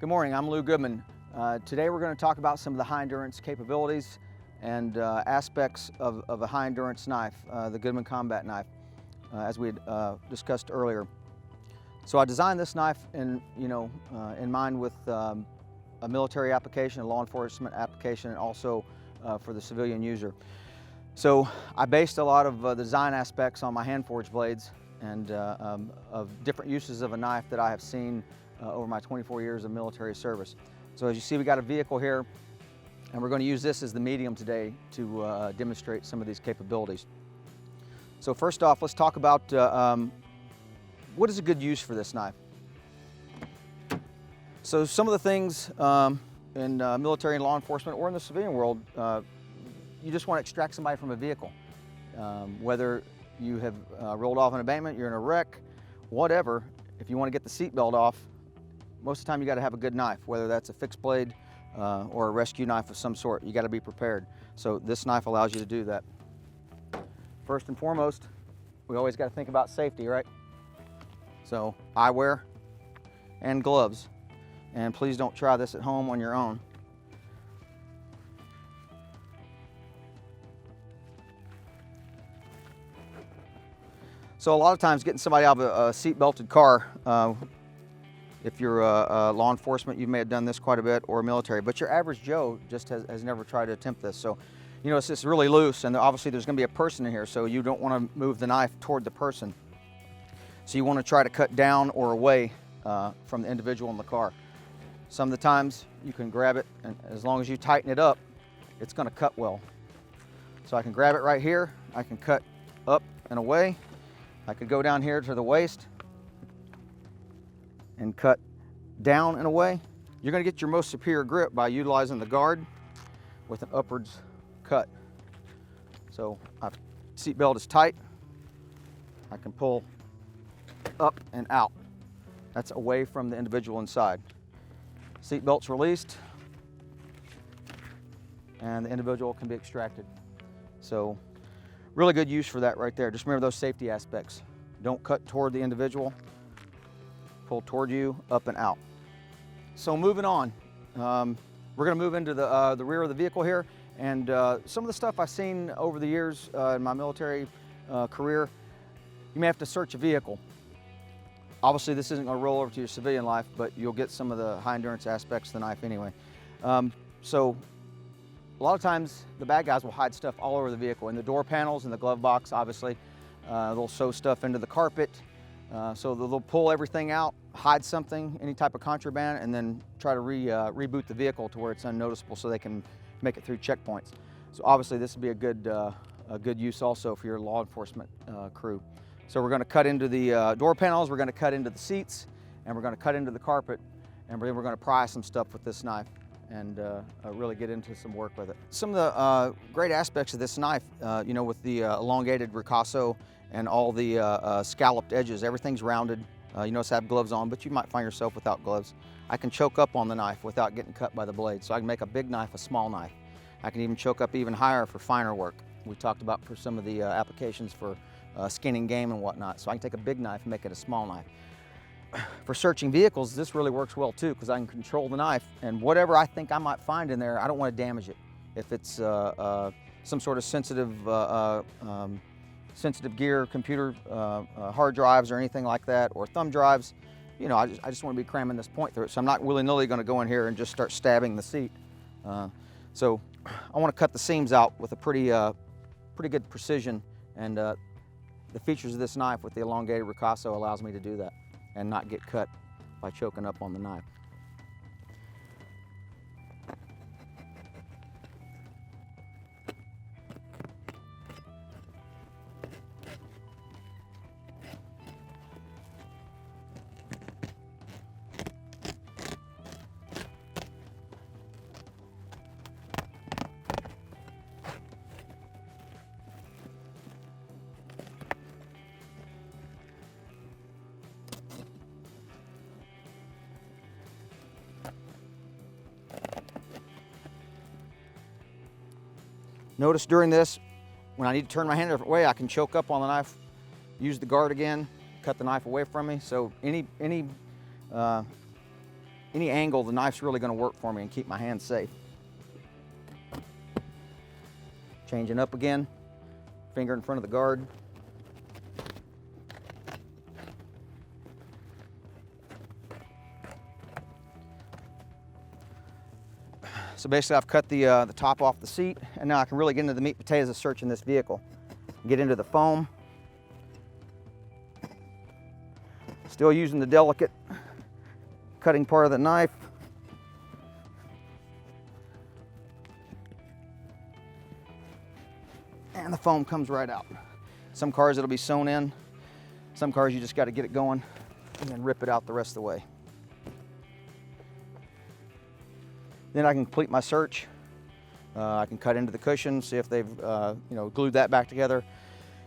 Good morning, I'm Goodman. Today we're going to talk about some of the high endurance capabilities and aspects of a high endurance knife, the Goodman combat knife, as we had discussed earlier. So I designed this knife in mind with a military application, a law enforcement application, and also for the civilian user. So I based a lot of the design aspects on my hand forged blades and of different uses of a knife that I have seen over my 24 years of military service. So as you see, we got a vehicle here, and we're going to use this as the medium today to demonstrate some of these capabilities. So first off, let's talk about what is a good use for this knife. So some of the things in military and law enforcement or in the civilian world, you just want to extract somebody from a vehicle. Whether you have rolled off an embankment, you're in a wreck, whatever, if you want to get the seatbelt off, most of the time you got to have a good knife, whether that's a fixed blade or a rescue knife of some sort. You got to be prepared. So this knife allows you to do that. First and foremost, we always got to think about safety, right? So eyewear and gloves. And please don't try this at home on your own. So a lot of times getting somebody out of a seat-belted car, if you're law enforcement, you may have done this quite a bit, or military, but your average Joe just has never tried to attempt this. So, you know, it's just really loose, and obviously there's gonna be a person in here, so you don't wanna move the knife toward the person. So you wanna try to cut down or away from the individual in the car. Some of the times you can grab it, and as long as you tighten it up, it's gonna cut well. So I can grab it right here, I can cut up and away. I could go down here to the waist and cut down and away. You're gonna get your most superior grip by utilizing the guard with an upwards cut. So my seatbelt is tight. I can pull up and out. That's away from the individual inside. Seatbelt's released and the individual can be extracted. So really good use for that right there. Just remember those safety aspects. Don't cut toward the individual. Pull toward you, up and out. So moving on, we're gonna move into the rear of the vehicle here. And some of the stuff I've seen over the years in my military career, you may have to search a vehicle. Obviously this isn't gonna roll over to your civilian life, but you'll get some of the high endurance aspects of the knife anyway. So a lot of times the bad guys will hide stuff all over the vehicle, in the door panels, in the glove box, obviously. They'll sew stuff into the carpet. So they'll pull everything out, hide something, any type of contraband, and then try to reboot the vehicle to where it's unnoticeable so they can make it through checkpoints. So obviously this would be a good use also for your law enforcement crew. So we're gonna cut into the door panels, we're gonna cut into the seats, and we're gonna cut into the carpet, and then we're gonna pry some stuff with this knife and really get into some work with it. Some of the great aspects of this knife, you know, with the elongated ricasso and all the scalloped edges, everything's rounded. You notice I have gloves on, but you might find yourself without gloves. I can choke up on the knife without getting cut by the blade. So I can make a big knife a small knife. I can even choke up even higher for finer work. We talked about for some of the applications for skinning game and whatnot. So I can take a big knife and make it a small knife. For searching vehicles, this really works well too, because I can control the knife, and whatever I think I might find in there, I don't want to damage it. If it's some sort of sensitive gear, computer hard drives or anything like that, or thumb drives, you know, I just want to be cramming this point through it. So I'm not willy-nilly going to go in here and just start stabbing the seat. So I want to cut the seams out with a pretty good precision, and the features of this knife with the elongated ricasso allows me to do that and not get cut by choking up on the knife. Notice during this, when I need to turn my hand a different way, I can choke up on the knife, use the guard again, cut the knife away from me. So any any angle, the knife's really going to work for me and keep my hands safe. Changing up again, finger in front of the guard. So basically I've cut the top off the seat, and now I can really get into the meat and potatoes of searching this vehicle. Get into the foam. Still using the delicate cutting part of the knife. And the foam comes right out. Some cars it'll be sewn in. Some cars you just got to get it going and then rip it out the rest of the way. Then I can complete my search. I can cut into the cushion, see if they've glued that back together.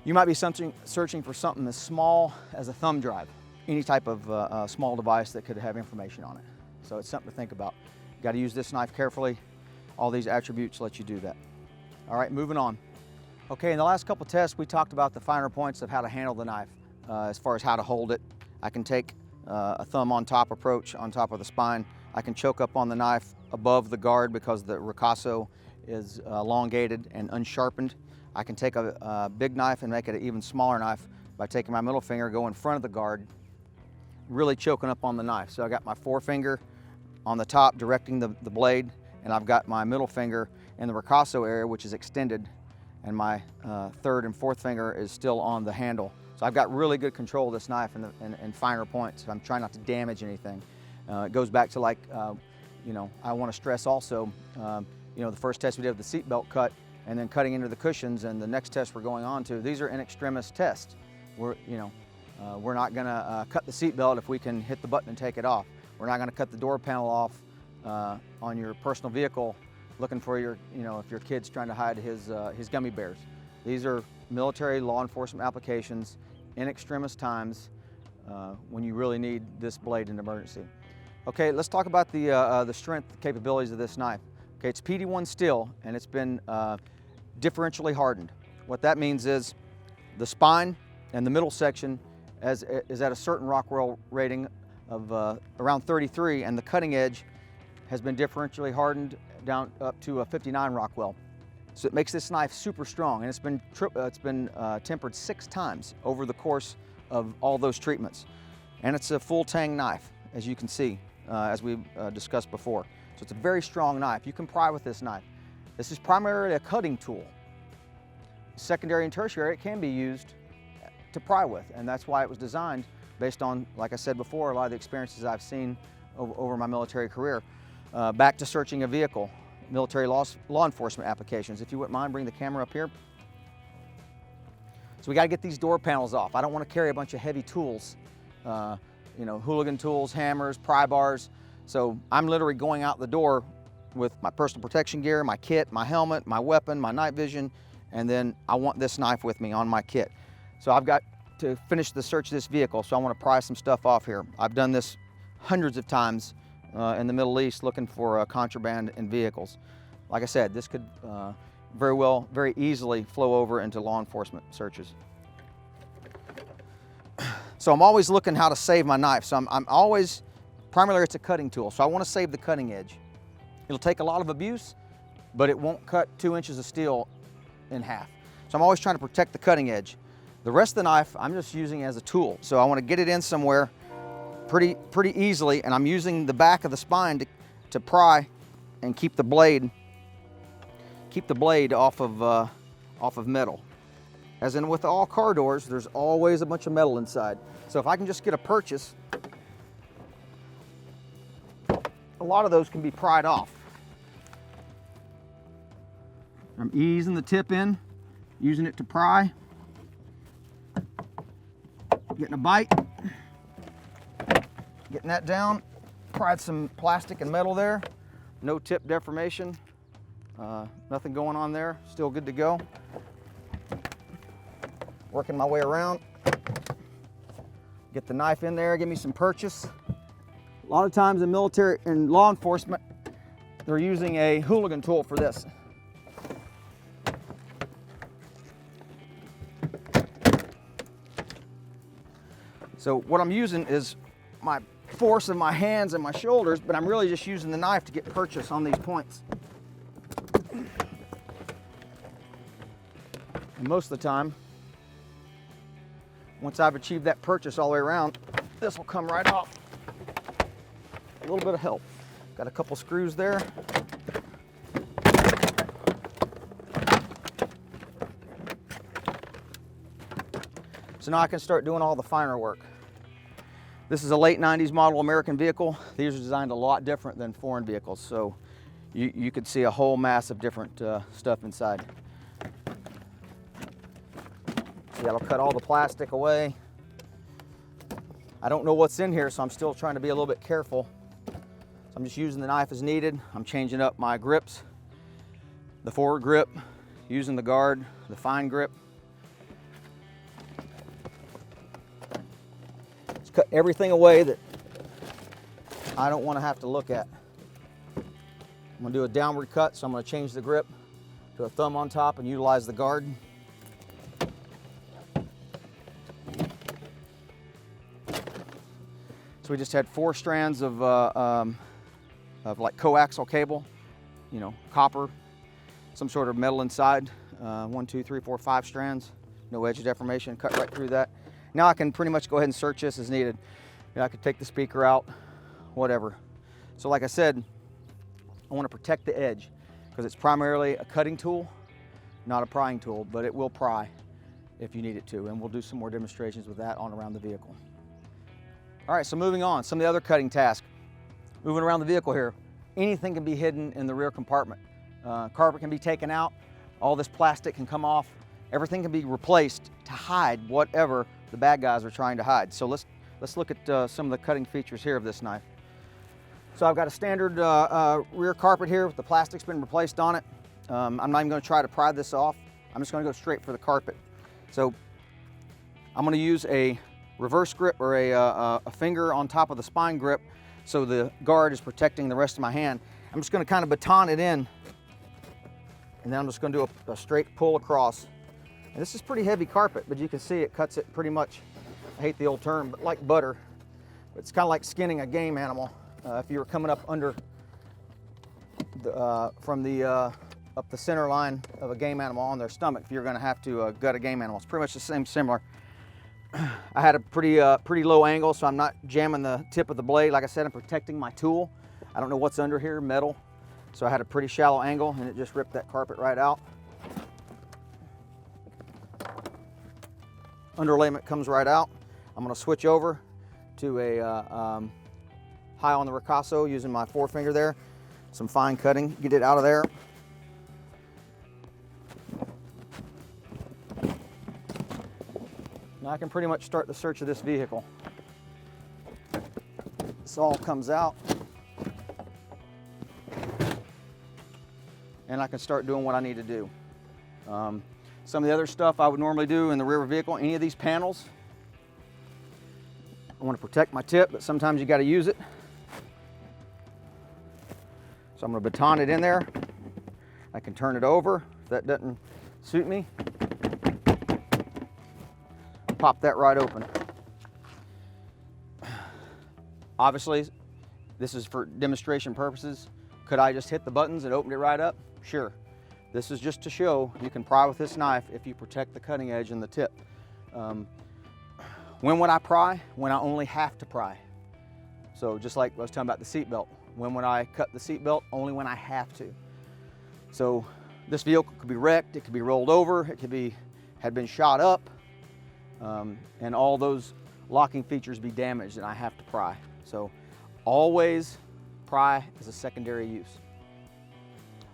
You might be searching for something as small as a thumb drive, any type of small device that could have information on it. So it's something to think about. You got to use this knife carefully. All these attributes let you do that. All right, moving on. Okay, in the last couple tests, we talked about the finer points of how to handle the knife, as far as how to hold it. I can take a thumb on top approach on top of the spine. I can choke up on the knife above the guard because the ricasso is elongated and unsharpened. I can take a big knife and make it an even smaller knife by taking my middle finger, go in front of the guard, really choking up on the knife. So I got my forefinger on the top directing the blade, and I've got my middle finger in the ricasso area, which is extended, and my third and fourth finger is still on the handle. So I've got really good control of this knife and finer points. I'm trying not to damage anything. It goes back to like, I want to stress also, the first test we did with the seatbelt cut and then cutting into the cushions, and the next test we're going on to, these are in extremis tests. We're not going to cut the seatbelt if we can hit the button and take it off. We're not going to cut the door panel off on your personal vehicle looking for your, if your kid's trying to hide his gummy bears. These are military law enforcement applications in extremis times when you really need this blade in emergency. Okay, let's talk about the strength capabilities of this knife. Okay, it's PD1 steel, and it's been differentially hardened. What that means is the spine and the middle section is at a certain Rockwell rating of around 33, and the cutting edge has been differentially hardened down up to a 59 Rockwell. So it makes this knife super strong, and it's been tempered 6 times over the course of all those treatments. And it's a full tang knife, as you can see, as we discussed before. So it's a very strong knife. You can pry with this knife. This is primarily a cutting tool. Secondary and tertiary, it can be used to pry with, and that's why it was designed based on, like I said before, a lot of the experiences I've seen over my military career. Back to searching a vehicle, military law enforcement applications. If you wouldn't mind, bring the camera up here. So we got to get these door panels off. I don't want to carry a bunch of heavy tools, hooligan tools, hammers, pry bars. So I'm literally going out the door with my personal protection gear, my kit, my helmet, my weapon, my night vision, and then I want this knife with me on my kit. So I've got to finish the search of this vehicle, so I want to pry some stuff off here. I've done this hundreds of times in the Middle East looking for contraband in vehicles. Like I said, this could very easily flow over into law enforcement searches. So I'm always looking how to save my knife. So I'm always, primarily it's a cutting tool, so I want to save the cutting edge. It'll take a lot of abuse, but it won't cut 2 inches of steel in half. So I'm always trying to protect the cutting edge. The rest of the knife, I'm just using as a tool. So I want to get it in somewhere pretty easily, and I'm using the back of the spine to pry and keep the blade off of metal. As in with all car doors, there's always a bunch of metal inside. So if I can just get a purchase, a lot of those can be pried off. I'm easing the tip in, using it to pry, getting a bite, getting that down, pried some plastic and metal there, no tip deformation, nothing going on there, still good to go. Working my way around, get the knife in there, give me some purchase. A lot of times in military and law enforcement, they're using a hooligan tool for this. So what I'm using is my force of my hands and my shoulders, but I'm really just using the knife to get purchase on these points. And most of the time, once I've achieved that purchase all the way around, this will come right off. A little bit of help. Got a couple screws there. So now I can start doing all the finer work. This is a late 90s model American vehicle. These are designed a lot different than foreign vehicles, so you could see a whole mass of different stuff inside. See, that'll cut all the plastic away. I don't know what's in here, so I'm still trying to be a little bit careful. So I'm just using the knife as needed. I'm changing up my grips, the forward grip, using the guard, the fine grip. Just cut everything away that I don't want to have to look at. I'm going to do a downward cut, so I'm going to change the grip to a thumb on top and utilize the guard. So we just had 4 strands of like coaxial cable, you know, copper, some sort of metal inside. 1, 2, 3, 4, 5 strands, no edge deformation, cut right through that. Now I can pretty much go ahead and search this as needed. You know, I could take the speaker out, whatever. So like I said, I want to protect the edge because it's primarily a cutting tool, not a prying tool, but it will pry if you need it to, and we'll do some more demonstrations with that on around the vehicle. All right, so moving on, some of the other cutting tasks. Moving around the vehicle here, anything can be hidden in the rear compartment. Carpet can be taken out, all this plastic can come off, everything can be replaced to hide whatever the bad guys are trying to hide. So let's look at some of the cutting features here of this knife. So I've got a standard rear carpet here with the plastic's been replaced on it. I'm not even going to try to pry this off. I'm just going to go straight for the carpet. So I'm going to use a reverse grip or a finger on top of the spine grip so the guard is protecting the rest of my hand. I'm just going to kind of baton it in, and then I'm just going to do a straight pull across. And this is pretty heavy carpet, but you can see it cuts it pretty much, I hate the old term, but like butter. But it's kind of like skinning a game animal. If you were coming up under from the up the center line of a game animal on their stomach, if you're going to have to gut a game animal, it's pretty much the same, similar. I had a pretty low angle, so I'm not jamming the tip of the blade. Like I said, I'm protecting my tool. I don't know what's under here, metal. So I had a pretty shallow angle, and it just ripped that carpet right out. Underlayment comes right out. I'm going to switch over to a high on the ricasso using my forefinger there. Some fine cutting, get it out of there. Now I can pretty much start the search of this vehicle. This all comes out. And I can start doing what I need to do. Some of the other stuff I would normally do in the rear of a vehicle, any of these panels, I want to protect my tip, but sometimes you got to use it. So I'm going to baton it in there. I can turn it over if that doesn't suit me. Pop that right open. Obviously, this is for demonstration purposes. Could I just hit the buttons and open it right up? Sure. This is just to show you can pry with this knife if you protect the cutting edge and the tip. When would I pry? When I only have to pry. So just like I was talking about the seat belt. When would I cut the seat belt? Only when I have to. So this vehicle could be wrecked, it could be rolled over, it could be had been shot up, and all those locking features be damaged and I have to pry. So always pry as a secondary use.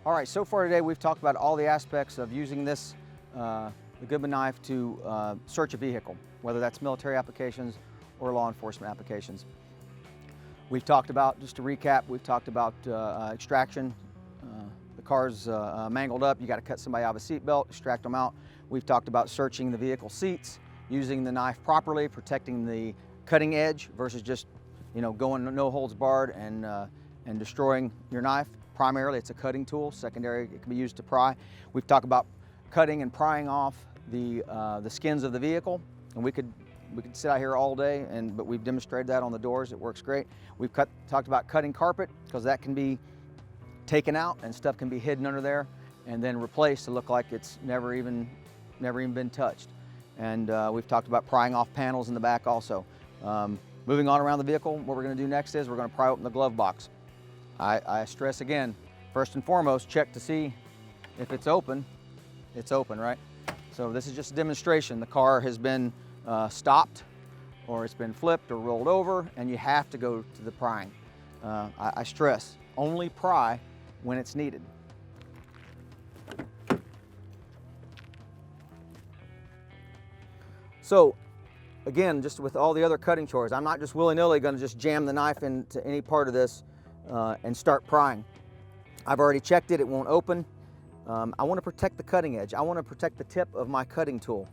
All right, so far today we've talked about all the aspects of using this, the Goodman knife to search a vehicle, whether that's military applications or law enforcement applications. We've talked about, just to recap, we've talked about extraction. The car's mangled up, you got to cut somebody out of a seat belt, extract them out. We've talked about searching the vehicle seats, using the knife properly, protecting the cutting edge versus just, you know, going no holds barred and destroying your knife. Primarily, it's a cutting tool. Secondary, it can be used to pry. We've talked about cutting and prying off the skins of the vehicle, and we could we could sit out here all day, but we've demonstrated that on the doors. It works great. We've talked about cutting carpet, because that can be taken out and stuff can be hidden under there and then replaced to look like it's never even been touched. And we've talked about prying off panels in the back also. Moving on around the vehicle, what we're going to do next is we're going to pry open the glove box. I stress again, first and foremost, check to see if it's open. It's open, right? So this is just a demonstration. The car has been stopped, or it's been flipped or rolled over, and you have to go to the prying. I stress, only pry when it's needed. So again, just with all the other cutting chores, I'm not just willy-nilly going to just jam the knife into any part of this and start prying. I've already checked it, it won't open. I want to protect the cutting edge. I want to protect the tip of my cutting tool.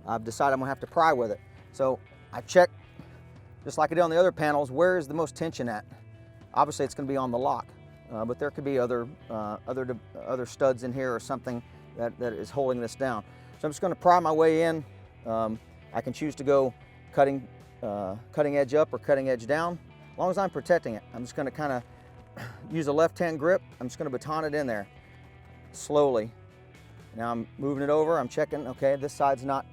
I've decided I'm going to have to pry with it. So I check, just like I did on the other panels, where is the most tension at? Obviously it's going to be on the lock, but there could be other studs in here or something that is holding this down. So I'm just going to pry my way in. I can choose to go cutting edge up or cutting edge down. As long as I'm protecting it, I'm just going to kind of use a left-hand grip. I'm just going to baton it in there slowly. Now I'm moving it over. I'm checking. Okay, this side's not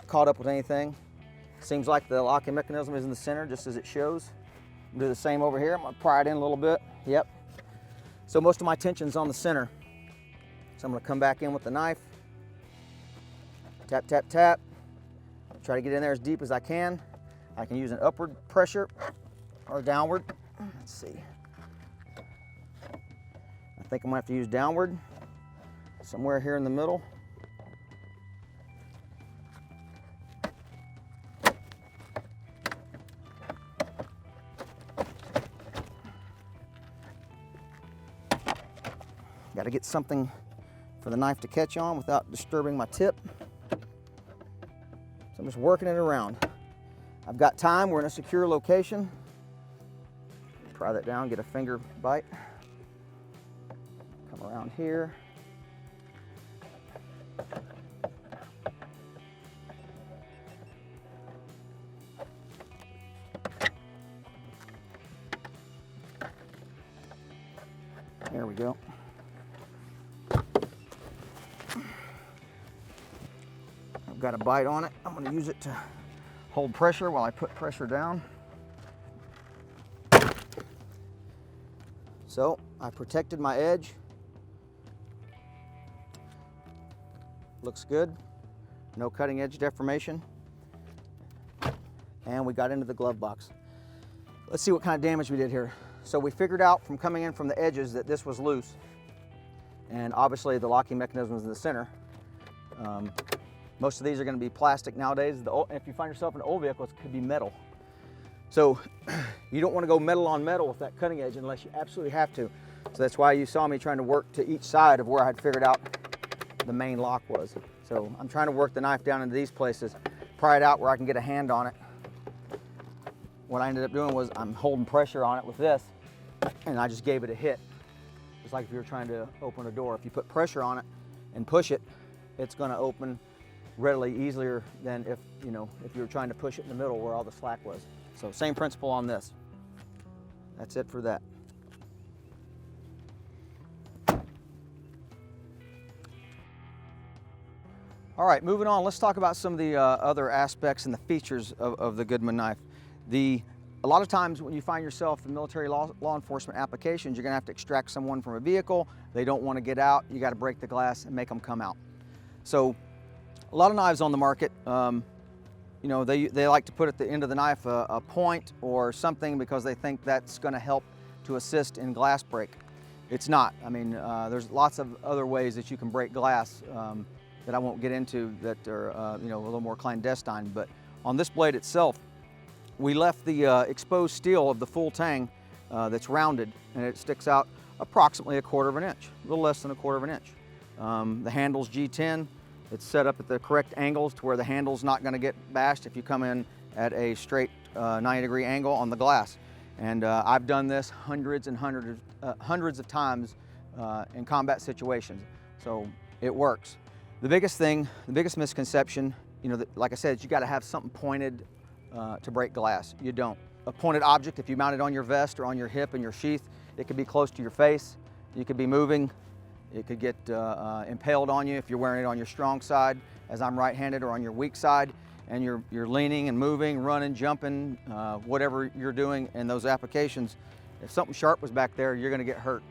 caught up with anything. Seems like the locking mechanism is in the center, just as it shows. I'll do the same over here. I'm going to pry it in a little bit. Yep. So most of my tension's on the center. So I'm going to come back in with the knife. Tap, tap, tap. Try to get in there as deep as I can. I can use an upward pressure or downward. Let's see. I think I'm gonna have to use downward, somewhere here in the middle. Got to get something for the knife to catch on without disturbing my tip. So I'm just working it around. I've got time, we're in a secure location. Pry that down, get a finger bite. Come around here. There we go. I've got a bite on it. I'm going to use it to hold pressure while I put pressure down. So I protected my edge. Looks good. No cutting edge deformation. And we got into the glove box. Let's see what kind of damage we did here. So we figured out from coming in from the edges that this was loose. And obviously the locking mechanism is in the center. Most of these are going to be plastic nowadays. If you find yourself in an old vehicle, it could be metal. So you don't want to go metal on metal with that cutting edge unless you absolutely have to. So that's why you saw me trying to work to each side of where I had figured out the main lock was. So I'm trying to work the knife down into these places, pry it out where I can get a hand on it. What I ended up doing was I'm holding pressure on it with this, and I just gave it a hit. Just like if you were trying to open a door. If you put pressure on it and push it, it's going to open readily easier than if you were trying to push it in the middle where all the slack was. So same principle on this. That's it for that. All right, moving on, let's talk about some of the other aspects and the features of the Goodman knife. A lot of times when you find yourself in military law enforcement applications, you're gonna have to extract someone from a vehicle. They don't wanna get out. You gotta break the glass and make them come out. So a lot of knives on the market, they like to put at the end of the knife a point or something because they think that's going to help to assist in glass break. It's not. I mean, there's lots of other ways that you can break glass that I won't get into that are a little more clandestine. But on this blade itself, we left the exposed steel of the full tang that's rounded, and it sticks out approximately 1/4 of an inch, a little less than 1/4 of an inch. The handle's G10. It's set up at the correct angles to where the handle's not going to get bashed if you come in at a straight 90-degree angle on the glass. And I've done this hundreds and hundreds of times in combat situations. So it works. The biggest misconception, you know, like I said, you got to have something pointed to break glass. You don't. A pointed object, if you mount it on your vest or on your hip in your sheath, it could be close to your face. You could be moving. It could get impaled on you if you're wearing it on your strong side, as I'm right-handed, or on your weak side, and you're leaning and moving, running, jumping, whatever you're doing in those applications. If something sharp was back there, you're going to get hurt.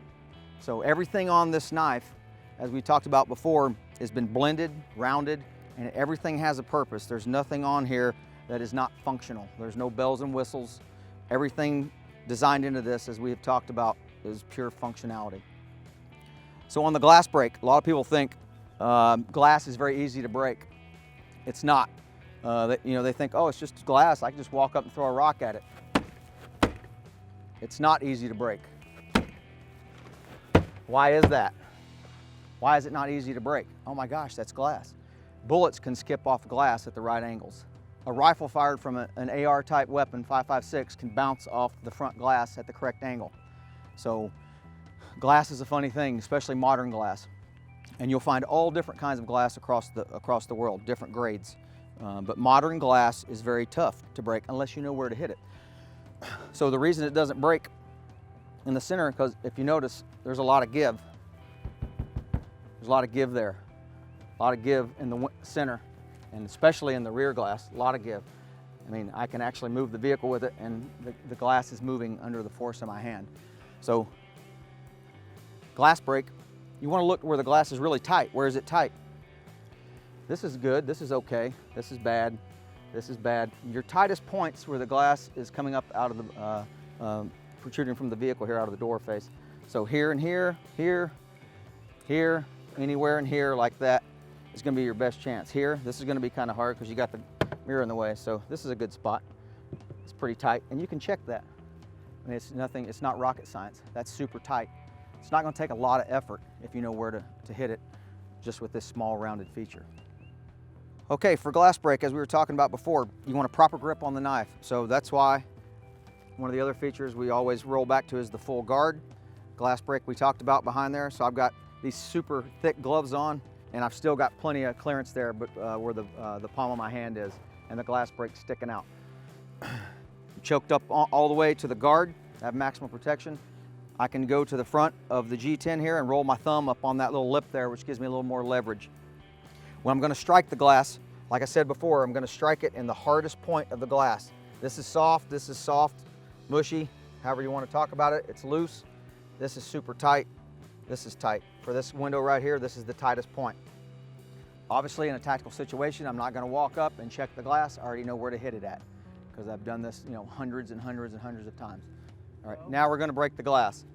So everything on this knife, as we talked about before, has been blended, rounded, and everything has a purpose. There's nothing on here that is not functional. There's no bells and whistles. Everything designed into this, as we have talked about, is pure functionality. So on the glass break, a lot of people think glass is very easy to break. It's not. They think, oh, it's just glass. I can just walk up and throw a rock at it. It's not easy to break. Why is that? Why is it not easy to break? Oh my gosh, that's glass. Bullets can skip off glass at the right angles. A rifle fired from an AR type weapon, 5.56, can bounce off the front glass at the correct angle. So glass is a funny thing, especially modern glass. And you'll find all different kinds of glass across the world, different grades. But modern glass is very tough to break unless you know where to hit it. So the reason it doesn't break in the center, because if you notice, there's a lot of give. There's a lot of give there. A lot of give in the center, and especially in the rear glass, a lot of give. I mean, I can actually move the vehicle with it, and the glass is moving under the force of my hand. So glass break, you want to look where the glass is really tight. Where is it tight? This is good, this is okay, this is bad, this is bad. Your tightest points where the glass is coming up out of the, protruding from the vehicle here out of the door face. So here and here, here, here, anywhere in here like that is going to be your best chance. Here, this is going to be kind of hard because you got the mirror in the way, so this is a good spot. It's pretty tight, and you can check that. I mean, it's not rocket science. That's super tight. It's not going to take a lot of effort if you know where to hit it just with this small rounded feature. Okay, for glass break, as we were talking about before, you want a proper grip on the knife. So that's why one of the other features we always roll back to is the full guard. Glass break we talked about behind there. So I've got these super thick gloves on, and I've still got plenty of clearance there, but where the palm of my hand is, and the glass break sticking out. Choked up all the way to the guard, I have maximum protection. I can go to the front of the G10 here and roll my thumb up on that little lip there, which gives me a little more leverage. When I'm going to strike the glass, like I said before, I'm going to strike it in the hardest point of the glass. This is soft, mushy, however you want to talk about it. It's loose. This is super tight. This is tight. For this window right here, this is the tightest point. Obviously, in a tactical situation, I'm not going to walk up and check the glass. I already know where to hit it at because I've done this, hundreds and hundreds and hundreds of times. All right, now we're going to break the glass.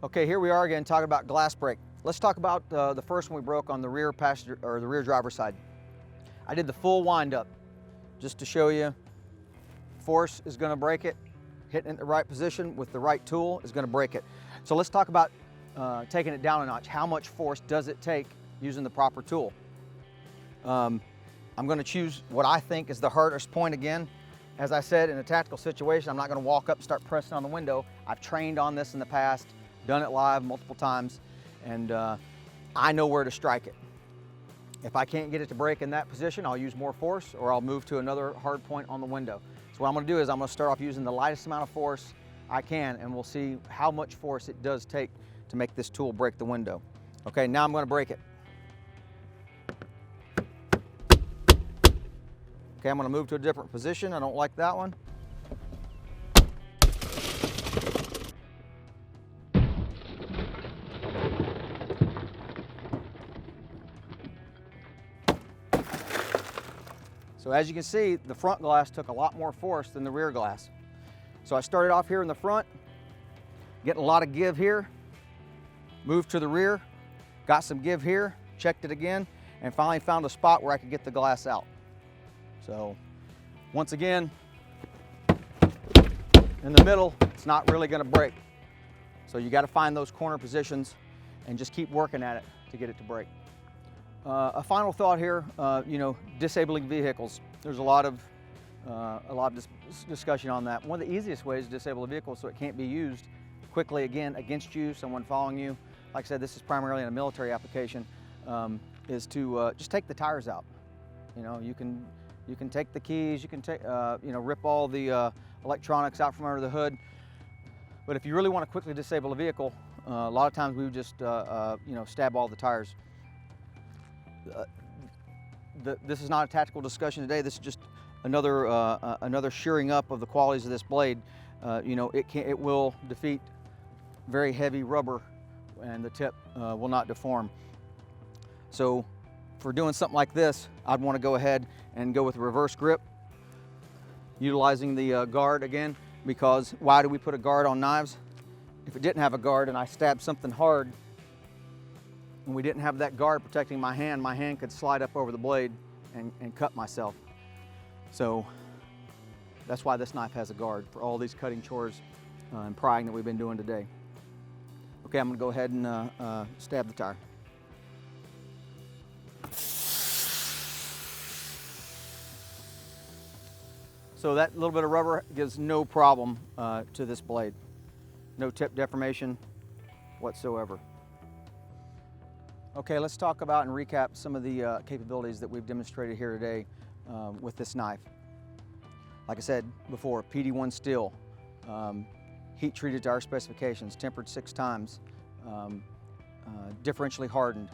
Okay, here we are again talking about glass break. Let's talk about the first one we broke on the rear passenger or the rear driver's side. I did the full wind up just to show you force is going to break it. Hitting it in the right position with the right tool is going to break it. So let's talk about taking it down a notch. How much force does it take using the proper tool? I'm going to choose what I think is the hardest point again. As I said, in a tactical situation, I'm not going to walk up and start pressing on the window. I've trained on this in the past, done it live multiple times, and I know where to strike it. If I can't get it to break in that position, I'll use more force, or I'll move to another hard point on the window. So what I'm going to do is I'm going to start off using the lightest amount of force I can, and we'll see how much force it does take to make this tool break the window. Okay, now I'm going to break it. Okay, I'm going to move to a different position. I don't like that one. So as you can see, the front glass took a lot more force than the rear glass. So I started off here in the front, getting a lot of give here, moved to the rear, got some give here, checked it again, and finally found a spot where I could get the glass out. So once again, in the middle, it's not really going to break. So you got to find those corner positions and just keep working at it to get it to break. A final thought here, disabling vehicles. There's a lot of a lot of discussion on that. One of the easiest ways to disable a vehicle so it can't be used quickly again against you, someone following you. Like I said, this is primarily in a military application, is to just take the tires out. You know, you can take the keys, you can take, you know, rip all the electronics out from under the hood. But if you really want to quickly disable a vehicle, a lot of times we would just, you know, stab all the tires. This is not a tactical discussion today. This is just another another shearing up of the qualities of this blade. You know, it will defeat very heavy rubber, and the tip will not deform. So for doing something like this, I'd want to go ahead and go with reverse grip, utilizing the guard again, because why do we put a guard on knives? If it didn't have a guard and I stabbed something hard and we didn't have that guard protecting my hand could slide up over the blade and cut myself. So that's why this knife has a guard for all these cutting chores and prying that we've been doing today. Okay, I'm gonna go ahead and stab the tire. So that little bit of rubber gives no problem to this blade. No tip deformation whatsoever. Okay, let's talk about and recap some of the capabilities that we've demonstrated here today with this knife. Like I said before, PD1 steel, heat treated to our specifications, tempered 6 times, differentially hardened,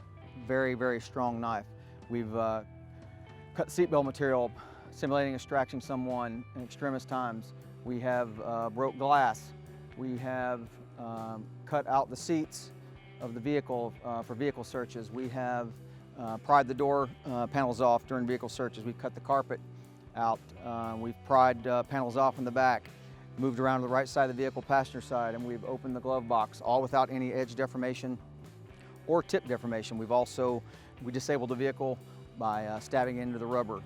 very, very strong knife. We've cut seatbelt material, simulating extracting someone in extremis times. We have broke glass. We have cut out the seats of the vehicle for vehicle searches. We have pried the door panels off during vehicle searches. We've cut the carpet out. We've pried panels off in the back, moved around to the right side of the vehicle, passenger side, and we've opened the glove box, all without any edge deformation or tip deformation. We disabled the vehicle by stabbing into the rubber.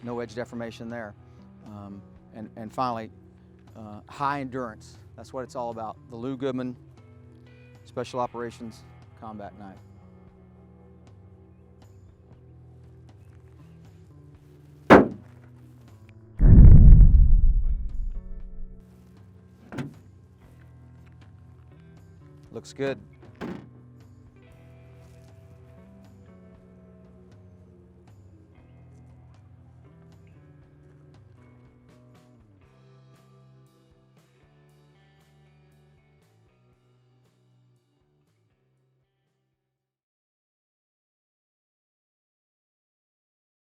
No edge deformation there. And finally, high endurance. That's what it's all about. The Lou Goodman Special Operations Combat Knife. Looks good.